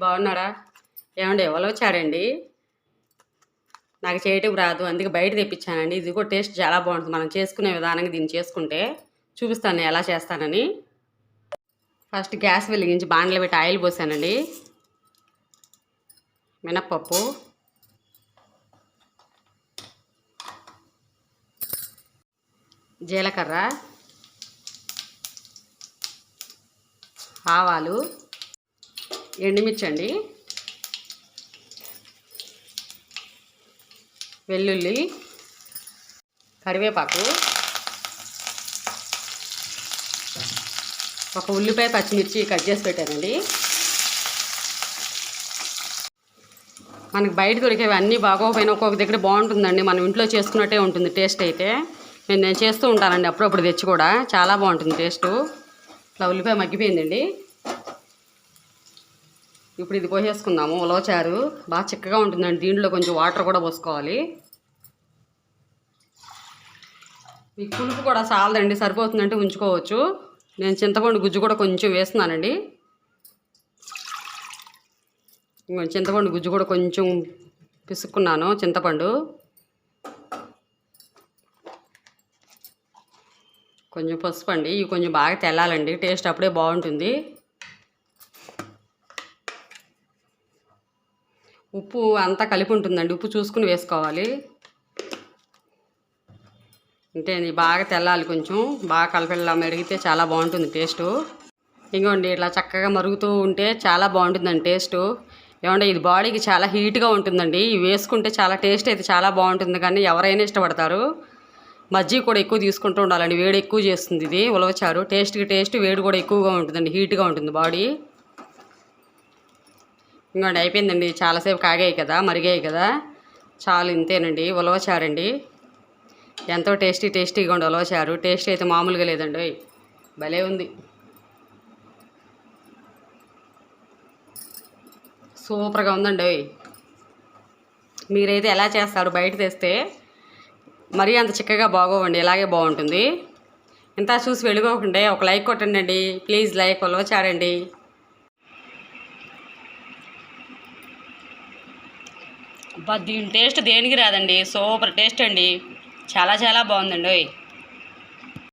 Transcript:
బాగున్నారా? ఏమండి ఎవరు వచ్చారండి? నాకు చేయటం రాదు, అందుకే బయట తెప్పించానండి. ఇది కూడా టేస్ట్ చాలా బాగుంటుంది. మనం చేసుకునే విధానంగా దీన్ని చేసుకుంటే చూపిస్తాను ఎలా చేస్తానని. ఫస్ట్ గ్యాస్ వెలిగించి బాండ్లో పెట్టి ఆయిల్ పోసానండి. మినప్పప్పు, జీలకర్ర, ఆవాలు, ఎండుమిర్చి అండి, వెల్లుల్లి, కరివేపాకు, ఒక ఉల్లిపాయ, పచ్చిమిర్చి కట్ చేసి పెట్టానండి. మనకి బయట దొరికేవి అన్నీ బాగోపోయినా ఒక్కొక్క దగ్గర బాగుంటుందండి. మనం ఇంట్లో చేసుకున్నట్టే ఉంటుంది టేస్ట్ అయితే. నేను చేస్తూ ఉంటానండి అప్పుడప్పుడు తెచ్చి కూడా. చాలా బాగుంటుంది టేస్టు. ఇట్లా ఉల్లిపాయ మగ్గిపోయిందండి. ఇప్పుడు ఇది పోసేసుకుందాము. ఉలవచారు బాగా చిక్కగా ఉంటుందండి. దీంట్లో కొంచెం వాటర్ కూడా పోసుకోవాలి. మీకు పులుపు కూడా చాలదండి, సరిపోతుందంటే ఉంచుకోవచ్చు. నేను చింతపండు గుజ్జు కూడా కొంచెం వేస్తున్నానండి. చింతపండు గుజ్జు కూడా కొంచెం పిసుక్కున్నాను. చింతపండు కొంచెం, పసుపు అండి. ఇవి కొంచెం బాగా తెల్లాలండి, టేస్ట్ అప్పుడే బాగుంటుంది. ఉప్పు అంతా కలిపి ఉంటుందండి, ఉప్పు చూసుకుని వేసుకోవాలి. అంటే బాగా తెల్లాలి, కొంచెం బాగా కలిపెల్లా మెరిగితే చాలా బాగుంటుంది టేస్టు. ఇంకోండి ఇట్లా చక్కగా మరుగుతూ ఉంటే చాలా బాగుంటుందండి టేస్టు. ఏమంటే ఇది బాడీకి చాలా హీట్గా ఉంటుందండి. ఇవి వేసుకుంటే చాలా టేస్ట్ అయితే చాలా బాగుంటుంది, కానీ ఎవరైనా ఇష్టపడతారు. మజ్జిగ కూడా ఎక్కువ తీసుకుంటూ ఉండాలండి, వేడి ఎక్కువ చేస్తుంది ఇది ఉలవచారు. టేస్ట్కి టేస్ట్, వేడి కూడా ఎక్కువగా ఉంటుందండి, హీట్గా ఉంటుంది బాడీ. ఇంకోండి అయిపోయిందండి, చాలాసేపు కాగాయి కదా, మరిగాయి కదా, చాలు. ఇంతేనండి ఉలవచారండి. ఎంతో టేస్టీగా ఉండి ఉలవచారు. టేస్ట్ అయితే మామూలుగా లేదండి, భలే ఉంది. సూపర్గా ఉందండి. మీరైతే ఎలా చేస్తారు? బయట తెస్తే మరీ అంత చిక్కగా బాగోవండి, ఇలాగే బాగుంటుంది. ఇంత చూసి వెళ్ళిపోకండి, ఒక లైక్ కొట్టండి ప్లీజ్. లైక్ ఉలవచారండి. దీని టేస్ట్ దేనికి రాదండి, సూపర్ టేస్ట్ అండి. చాలా బాగుందండి.